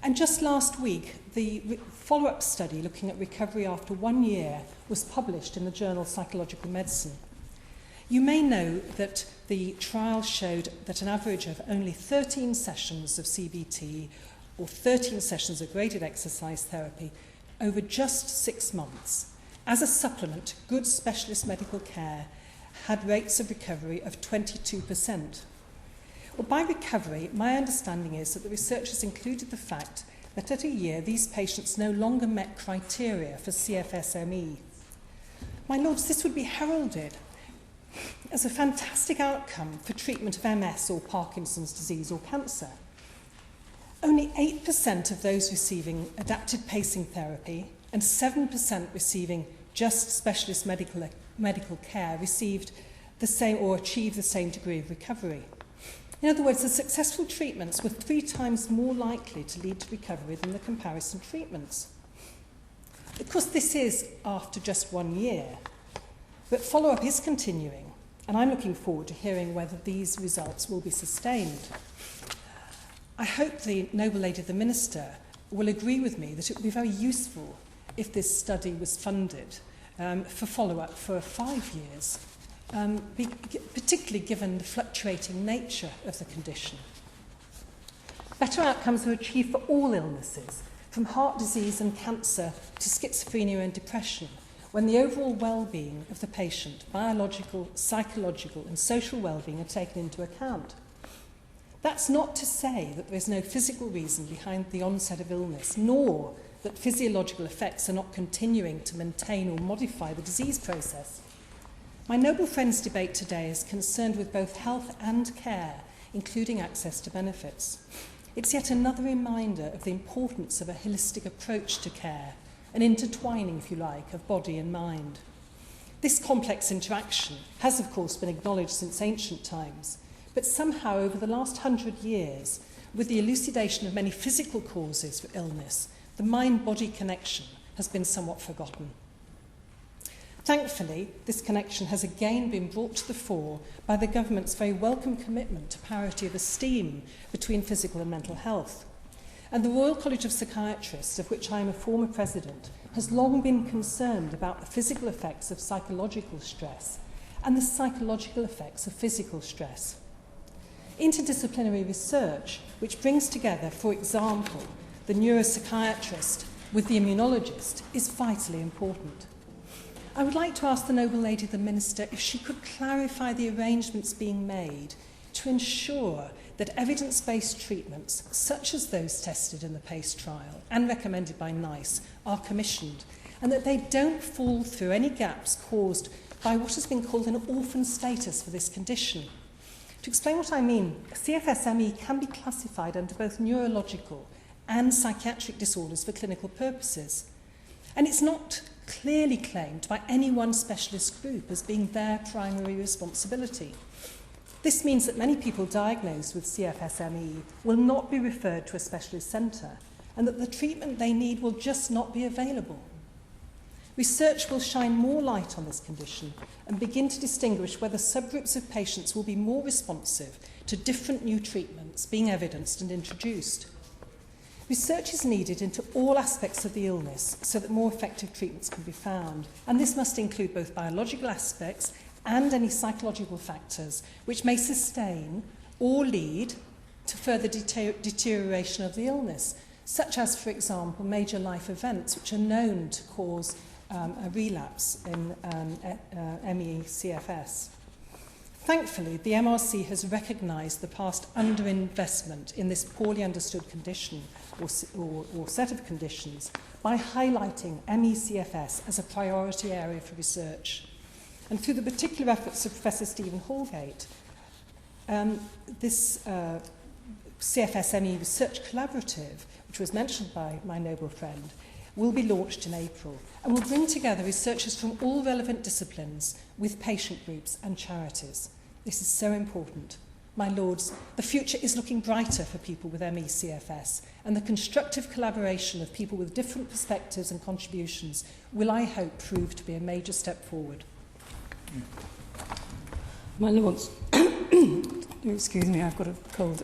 G: And just last week, the follow-up study looking at recovery after 1 year was published in the journal Psychological Medicine. You may know that the trial showed that an average of only 13 sessions of CBT or 13 sessions of graded exercise therapy over just 6 months, as a supplement to good specialist medical care, had rates of recovery of 22%. Well, by recovery, my understanding is that the researchers included the fact that at a year these patients no longer met criteria for CFS-ME. My Lords, this would be heralded as a fantastic outcome for treatment of MS or Parkinson's disease or cancer. Only 8% of those receiving adapted pacing therapy and 7% receiving just specialist medical care received the same or achieved the same degree of recovery. In other words, the successful treatments were 3 times more likely to lead to recovery than the comparison treatments. Of course, this is after just 1 year, but follow-up is continuing, and I'm looking forward to hearing whether these results will be sustained. I hope the Noble Lady the Minister will agree with me that it would be very useful if this study was funded for follow-up for 5 years. Particularly given the fluctuating nature of the condition. Better outcomes are achieved for all illnesses, from heart disease and cancer to schizophrenia and depression, when the overall well-being of the patient, biological, psychological and social well-being are taken into account. That's not to say that there is no physical reason behind the onset of illness, nor that physiological effects are not continuing to maintain or modify the disease process. My noble friend's debate today is concerned with both health and care, including access to benefits. It's yet another reminder of the importance of a holistic approach to care, an intertwining, if you like, of body and mind. This complex interaction has, of course, been acknowledged since ancient times, but somehow over the last 100 years, with the elucidation of many physical causes for illness, the mind-body connection has been somewhat forgotten. Thankfully, this connection has again been brought to the fore by the government's very welcome commitment to parity of esteem between physical and mental health. And the Royal College of Psychiatrists, of which I am a former president, has long been concerned about the physical effects of psychological stress and the psychological effects of physical stress. Interdisciplinary research, which brings together, for example, the neuropsychiatrist with the immunologist, is vitally important. I would like to ask the Noble Lady, the Minister, if she could clarify the arrangements being made to ensure that evidence-based treatments, such as those tested in the PACE trial and recommended by NICE, are commissioned, and that they don't fall through any gaps caused by what has been called an orphan status for this condition. To explain what I mean, CFS-ME can be classified under both neurological and psychiatric disorders for clinical purposes, and it's not clearly claimed by any one specialist group as being their primary responsibility. This means that many people diagnosed with CFS-ME will not be referred to a specialist centre, and that the treatment they need will just not be available. Research will shine more light on this condition and begin to distinguish whether subgroups of patients will be more responsive to different new treatments being evidenced and introduced. Research is needed into all aspects of the illness so that more effective treatments can be found, and this must include both biological aspects and any psychological factors which may sustain or lead to further deterioration of the illness, such as, for example, major life events which are known to cause a relapse in ME/CFS. Thankfully, the MRC has recognised the past underinvestment in this poorly understood condition or set of conditions by highlighting ME/CFS as a priority area for research. And through the particular efforts of Professor Stephen Holgate, this CFS-ME Research Collaborative, which was mentioned by my noble friend, will be launched in April and will bring together researchers from all relevant disciplines with patient groups and charities. This is so important. My lords, the future is looking brighter for people with ME/CFS, and the constructive collaboration of people with different perspectives and contributions will, I hope, prove to be a major step forward.
H: My lords, excuse me, I've got a cold.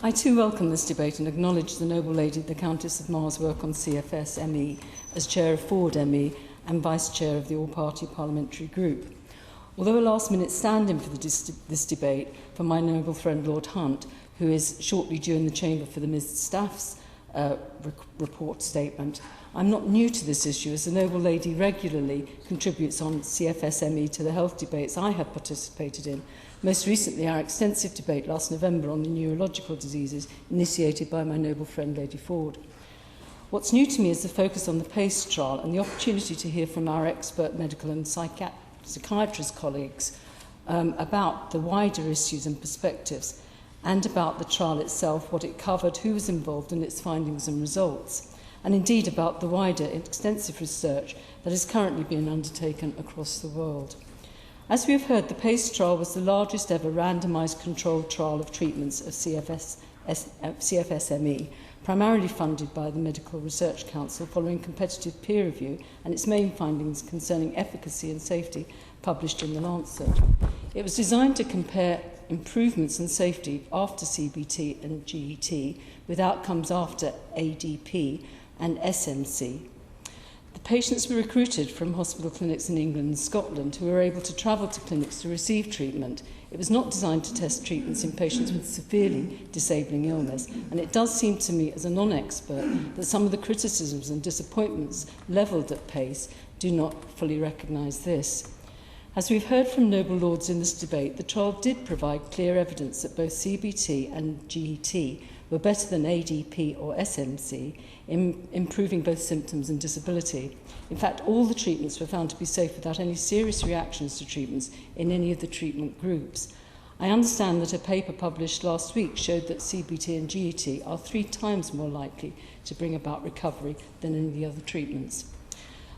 H: I too welcome this debate and acknowledge the noble lady, the Countess of Mar's work on CFS-ME as Chair of Forward-ME and Vice Chair of the All-Party Parliamentary Group. Although a last-minute stand-in for this debate for my noble friend Lord Hunt, who is shortly due in the Chamber for the Ms. Staff's report statement, I'm not new to this issue, as the noble lady regularly contributes on CFS-ME to the health debates I have participated in. Most recently, our extensive debate last November on the neurological diseases initiated by my noble friend Lady Ford. What's new to me is the focus on the PACE trial and the opportunity to hear from our expert medical and psychiatrist colleagues about the wider issues and perspectives, and about the trial itself, what it covered, who was involved, and its findings and results, and indeed about the wider extensive research that is currently being undertaken across the world. As we have heard, the PACE trial was the largest ever randomised controlled trial of treatments of CFS-ME, primarily funded by the Medical Research Council following competitive peer review and its main findings concerning efficacy and safety published in The Lancet. It was designed to compare improvements in safety after CBT and GET with outcomes after ADP and SMC. The patients were recruited from hospital clinics in England and Scotland who were able to travel to clinics to receive treatment. It was not designed to test treatments in patients with severely disabling illness, and it does seem to me as a non-expert that some of the criticisms and disappointments levelled at PACE do not fully recognise this. As we've heard from noble lords in this debate, the trial did provide clear evidence that both CBT and GET were better than ADP or SMC in improving both symptoms and disability. In fact, all the treatments were found to be safe without any serious reactions to treatments in any of the treatment groups. I understand that a paper published last week showed that CBT and GET are 3 times more likely to bring about recovery than any of the other treatments.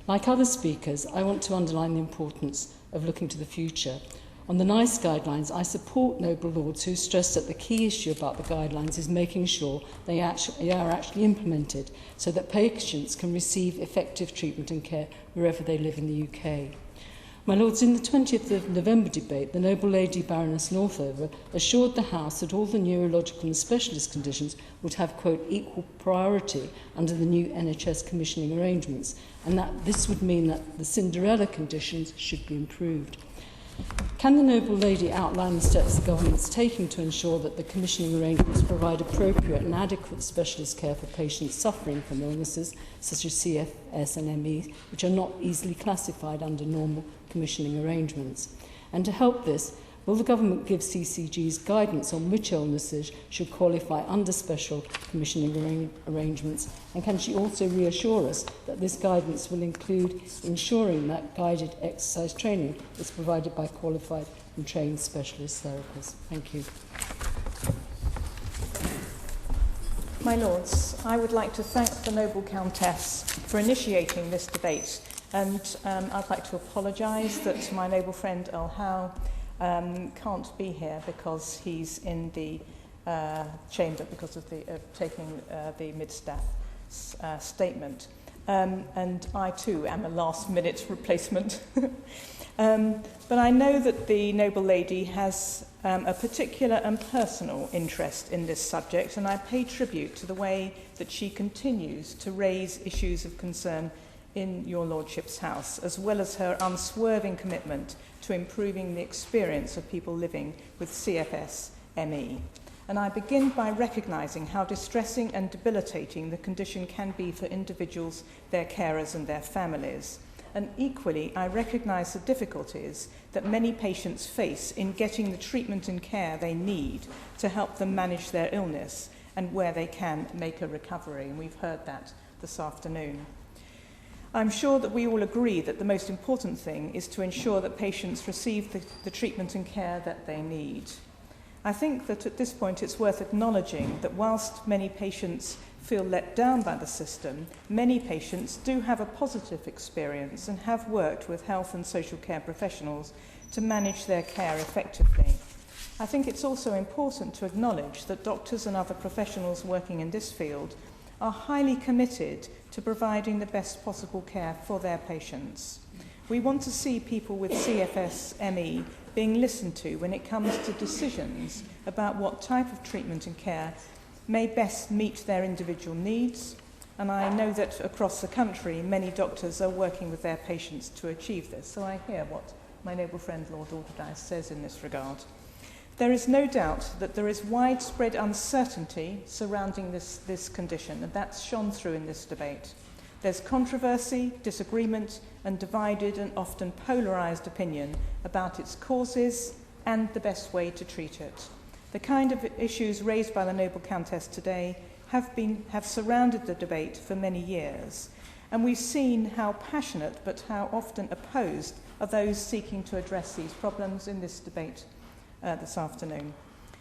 H: Like other speakers, I want to underline the importance of looking to the future. On the NICE guidelines, I support noble lords who stress that the key issue about the guidelines is making sure they are actually implemented so that patients can receive effective treatment and care wherever they live in the UK. My Lords, in the 20th of November debate, the Noble Lady Baroness Northover assured the House that all the neurological and specialist conditions would have, quote, equal priority under the new NHS commissioning arrangements, and that this would mean that the Cinderella conditions should be improved. Can the Noble Lady outline the steps the government is taking to ensure that the commissioning arrangements provide appropriate and adequate specialist care for patients suffering from illnesses such as CFS and ME, which are not easily classified under normal commissioning arrangements? And to help this, will the government give CCGs guidance on which illnesses should qualify under special commissioning arrangements? And can she also reassure us that this guidance will include ensuring that guided exercise training is provided by qualified and trained specialist therapists? Thank you.
I: My Lords, I would like to thank the Noble Countess for initiating this debate, and I'd like to apologise that my noble friend Earl Howe can't be here because he's in the chamber because of taking the mid-staff statement. And I too am a last-minute replacement. But I know that the Noble Lady has a particular and personal interest in this subject, and I pay tribute to the way that she continues to raise issues of concern in your Lordship's House, as well as her unswerving commitment to improving the experience of people living with CFS ME. And I begin by recognising how distressing and debilitating the condition can be for individuals, their carers and their families. And equally, I recognise the difficulties that many patients face in getting the treatment and care they need to help them manage their illness and where they can make a recovery. And we've heard that this afternoon. I'm sure that we all agree that the most important thing is to ensure that patients receive the treatment and care that they need. I think that at this point it's worth acknowledging that whilst many patients feel let down by the system, many patients do have a positive experience and have worked with health and social care professionals to manage their care effectively. I think it's also important to acknowledge that doctors and other professionals working in this field are highly committed to providing the best possible care for their patients. We want to see people with CFS ME being listened to when it comes to decisions about what type of treatment and care may best meet their individual needs, and I know that across the country many doctors are working with their patients to achieve this, so I hear what my noble friend Lord Alderdice says in this regard. There is no doubt that there is widespread uncertainty surrounding this condition, and that's shone through in this debate. There's controversy, disagreement, and divided and often polarised opinion about its causes and the best way to treat it. The kind of issues raised by the Noble Countess today have surrounded the debate for many years, and we've seen how passionate but how often opposed are those seeking to address these problems in this debate this afternoon.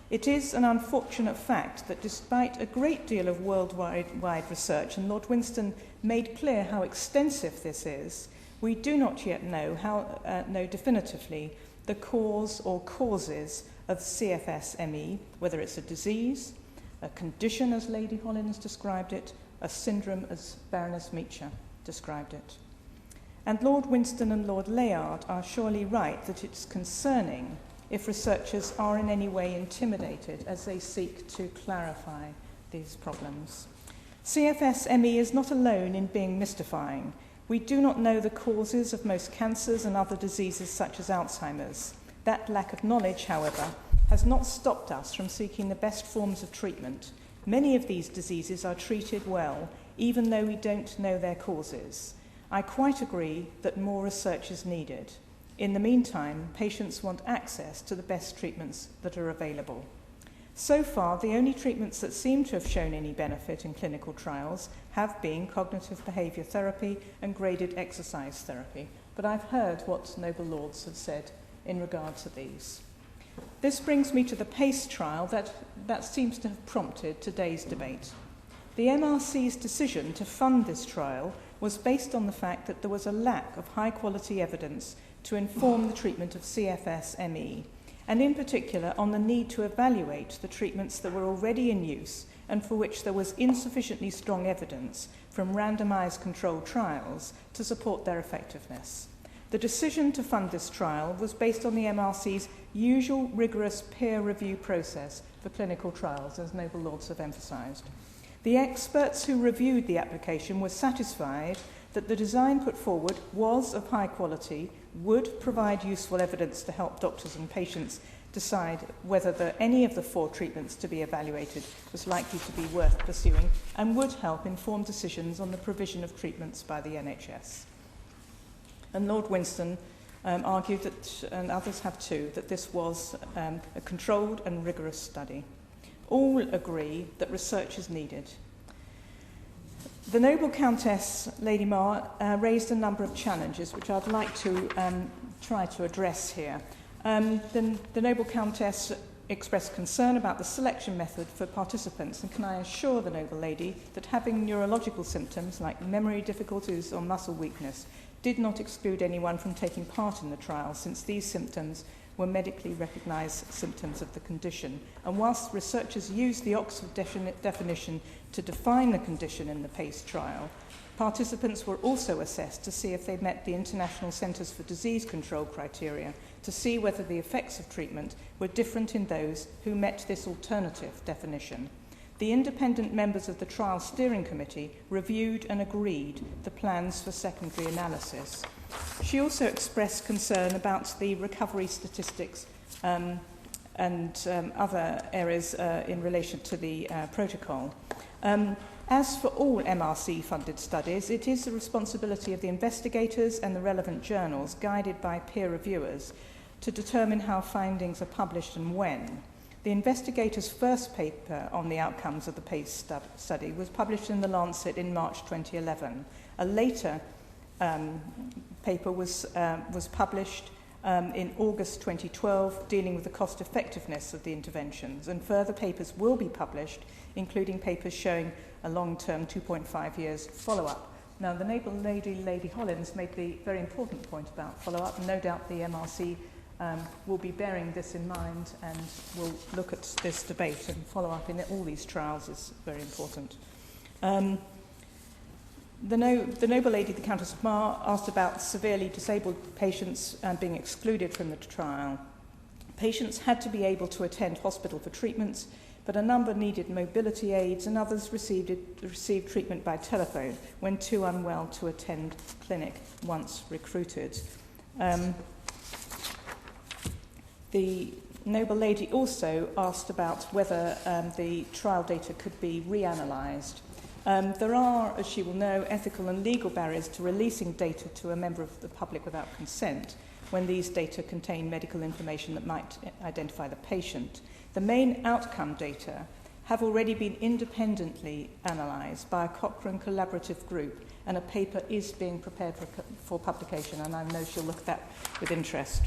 I: It is an unfortunate fact that despite a great deal of worldwide research, and Lord Winston made clear how extensive this is, we do not yet know definitively the cause or causes of CFS ME, whether it's a disease, a condition as Lady Hollins described it, a syndrome as Baroness Meacher described it. And Lord Winston and Lord Layard are surely right that it's concerning if researchers are in any way intimidated as they seek to clarify these problems. CFS ME is not alone in being mystifying. We do not know the causes of most cancers and other diseases such as Alzheimer's. That lack of knowledge, however, has not stopped us from seeking the best forms of treatment. Many of these diseases are treated well, even though we don't know their causes. I quite agree that more research is needed. In the meantime, patients want access to the best treatments that are available. So far, the only treatments that seem to have shown any benefit in clinical trials have been cognitive behaviour therapy and graded exercise therapy. But I've heard what noble lords have said in regard to these. This brings me to the PACE trial that seems to have prompted today's debate. The MRC's decision to fund this trial was based on the fact that there was a lack of high-quality evidence to inform the treatment of CFS ME, and in particular on the need to evaluate the treatments that were already in use and for which there was insufficiently strong evidence from randomised controlled trials to support their effectiveness. The decision to fund this trial was based on the MRC's usual rigorous peer review process for clinical trials, as Noble Lords have emphasised. The experts who reviewed the application were satisfied that the design put forward was of high quality, would provide useful evidence to help doctors and patients decide whether any of the 4 treatments to be evaluated was likely to be worth pursuing, and would help inform decisions on the provision of treatments by the NHS. And Lord Winston argued that, and others have too, that this was a controlled and rigorous study. All agree that research is needed. The Noble Countess, Lady Mar, raised a number of challenges which I'd like to try to address here. The Noble Countess expressed concern about the selection method for participants, and can I assure the Noble Lady that having neurological symptoms like memory difficulties or muscle weakness did not exclude anyone from taking part in the trial, since these symptoms were medically recognised symptoms of the condition. And whilst researchers used the Oxford definition to define the condition in the PACE trial, participants were also assessed to see if they met the International Centres for Disease Control criteria, to see whether the effects of treatment were different in those who met this alternative definition. The independent members of the trial steering committee reviewed and agreed the plans for secondary analysis. She also expressed concern about the recovery statistics and other areas in relation to the protocol. As for all MRC-funded studies, it is the responsibility of the investigators and the relevant journals, guided by peer reviewers, to determine how findings are published and when. The investigators' first paper on the outcomes of the PACE study was published in The Lancet in March 2011. A later paper was published in August 2012, dealing with the cost-effectiveness of the interventions, and further papers will be published, including papers showing a long-term 2.5 years follow-up. Now, the Noble Lady, Lady Hollins, made the very important point about follow-up, and no doubt the MRC will be bearing this in mind and will look at this debate, and follow-up in all these trials is very important. The Noble Lady, the Countess of Mar, asked about severely disabled patients being excluded from the trial. Patients had to be able to attend hospital for treatments, but a number needed mobility aids, and others received treatment by telephone when too unwell to attend clinic once recruited. The Noble Lady also asked about whether the trial data could be reanalysed. There are, as she will know, ethical and legal barriers to releasing data to a member of the public without consent when these data contain medical information that might identify the patient. The main outcome data have already been independently analysed by a Cochrane collaborative group, and a paper is being prepared for publication, and I know she'll look at that with interest.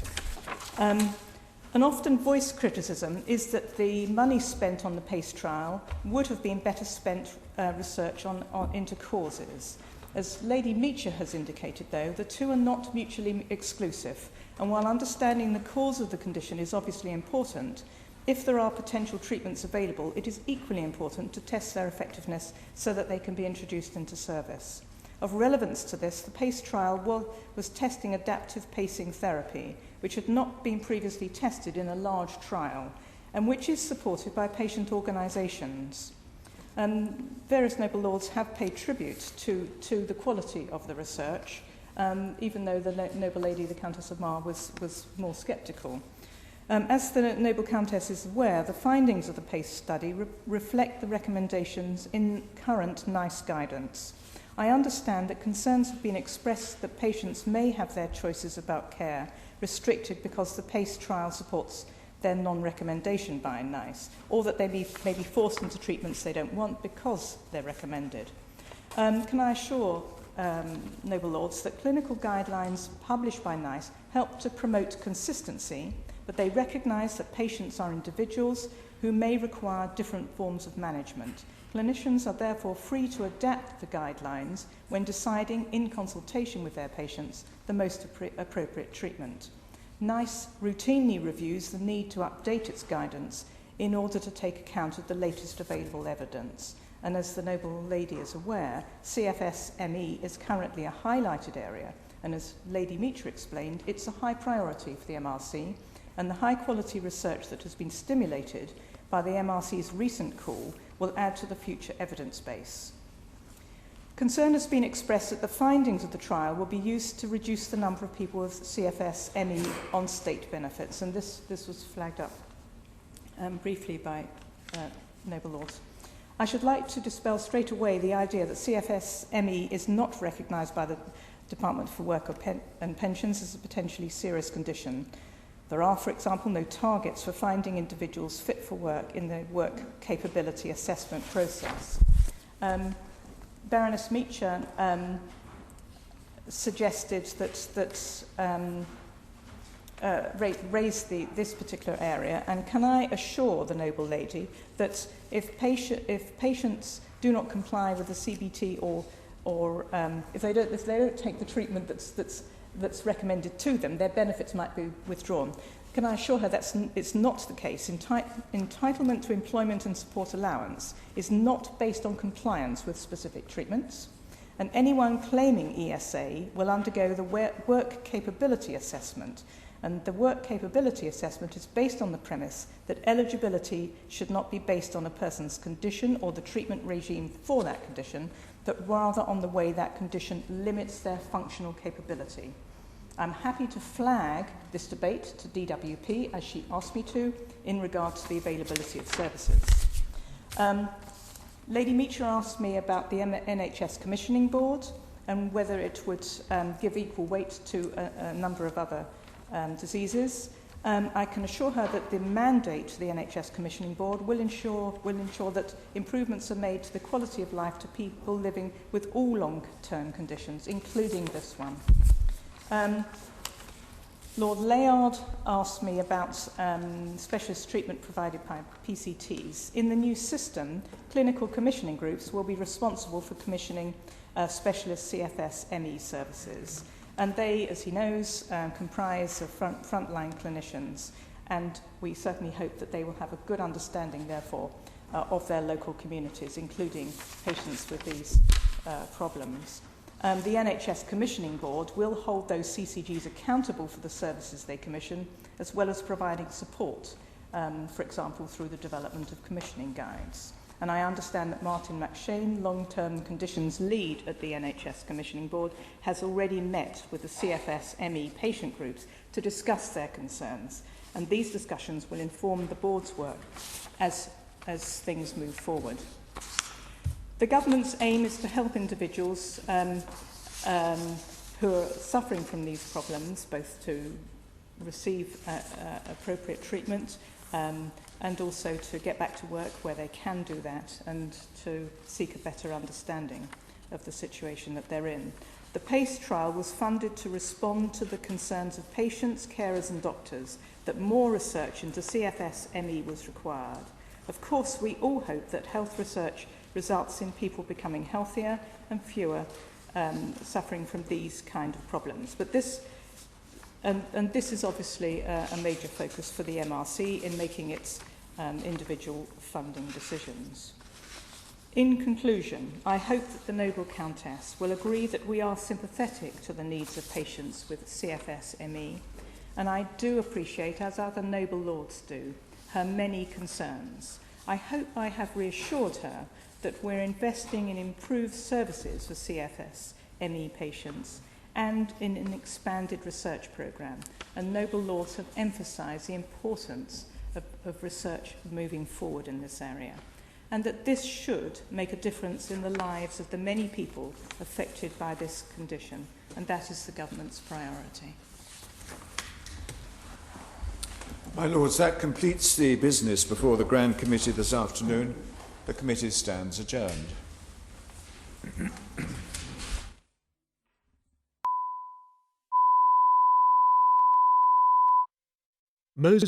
I: An often voiced criticism is that the money spent on the PACE trial would have been better spent research into causes. As Lady Meacher has indicated, though, the two are not mutually exclusive, and while understanding the cause of the condition is obviously important, if there are potential treatments available, it is equally important to test their effectiveness so that they can be introduced into service. Of relevance to this, the PACE trial was testing adaptive pacing therapy, which had not been previously tested in a large trial, and which is supported by patient organisations. Various Noble Lords have paid tribute to the quality of the research, even though the Noble Lady, the Countess of Mar, was more sceptical. As the Noble Countess is aware, the findings of the PACE study reflect the recommendations in current NICE guidance. I understand that concerns have been expressed that patients may have their choices about care restricted because the PACE trial supports their non-recommendation by NICE, or that they may be forced into treatments they don't want because they're recommended. Can I assure Noble Lords that clinical guidelines published by NICE help to promote consistency, but they recognise that patients are individuals who may require different forms of management. Clinicians are therefore free to adapt the guidelines when deciding, in consultation with their patients, the most appropriate treatment. NICE routinely reviews the need to update its guidance in order to take account of the latest available evidence. And as the Noble Lady is aware, CFS-ME is currently a highlighted area And as Lady Meacher explained, it's a high priority for the MRC, and the high-quality research that has been stimulated by the MRC's recent call will add to the future evidence base. Concern has been expressed that the findings of the trial will be used to reduce the number of people with CFS ME on state benefits, and this was flagged up briefly by Noble Lords. I should like to dispel straight away the idea that CFS ME is not recognised by the Department for Work and Pensions as a potentially serious condition. There are, for example, no targets for finding individuals fit for work in the work capability assessment process. Baroness Meacher suggested raised this particular area, and can I assure the noble lady that if patients do not comply with the CBT or if they don't take the treatment that's recommended to them, their benefits might be withdrawn. Can I assure her it's not the case? Entitlement to employment and support allowance is not based on compliance with specific treatments, and anyone claiming ESA will undergo the work capability assessment. And the work capability assessment is based on the premise that eligibility should not be based on a person's condition or the treatment regime for that condition, but rather on the way that condition limits their functional capability. I'm happy to flag this debate to DWP, as she asked me to, in regard to the availability of services. Lady Meacher asked me about the NHS Commissioning Board and whether it would give equal weight to a number of other diseases. I can assure her that the mandate to the NHS Commissioning Board will ensure that improvements are made to the quality of life to people living with all long-term conditions, including this one. Lord Layard asked me about specialist treatment provided by PCTs. In the new system, clinical commissioning groups will be responsible for commissioning specialist CFS ME services. And they, as he knows, comprise of frontline clinicians. And we certainly hope that they will have a good understanding, therefore, of their local communities, including patients with these problems. The NHS Commissioning Board will hold those CCGs accountable for the services they commission, as well as providing support, for example, through the development of commissioning guides. And I understand that Martin McShane, long-term conditions lead at the NHS Commissioning Board, has already met with the CFS ME patient groups to discuss their concerns. And these discussions will inform the board's work as things move forward. The government's aim is to help individuals who are suffering from these problems, both to receive appropriate treatment and also to get back to work where they can do that and to seek a better understanding of the situation that they're in. The PACE trial was funded to respond to the concerns of patients, carers and doctors that more research into CFS ME was required. Of course, we all hope that health research results in people becoming healthier and fewer suffering from these kind of problems. But this is obviously a major focus for the MRC in making its individual funding decisions. In conclusion, I hope that the Noble Countess will agree that we are sympathetic to the needs of patients with CFS ME, and I do appreciate, as other Noble Lords do, her many concerns. I hope I have reassured her that we're investing in improved services for CFS ME patients and in an expanded research programme, and Noble Lords have emphasised the importance of research moving forward in this area, and that this should make a difference in the lives of the many people affected by this condition, and that is the government's priority.
J: My Lords, that completes the business before the Grand Committee this afternoon. The committee stands adjourned.
K: Moses